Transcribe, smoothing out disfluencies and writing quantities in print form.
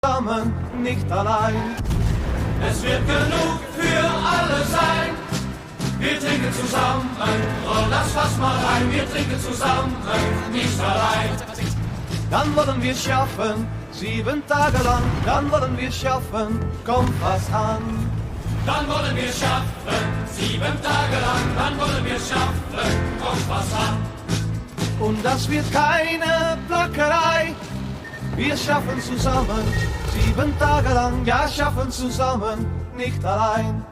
zusammen, nicht allein. Es wird genug für alle sein. Wir trinken zusammen, roll das Fass mal rein. Wir trinken zusammen, nicht allein. Dann wollen wir schaffen, 7 Tage lang. Dann wollen wir schaffen, kommt was an. Dann wollen wir schaffen, 7 Tage lang. Dann wollen wir schaffen, kommt was an. Und das wird keine Plackerei. Wir schaffen zusammen, 7 Tage lang. Ja, schaffen zusammen, nicht allein.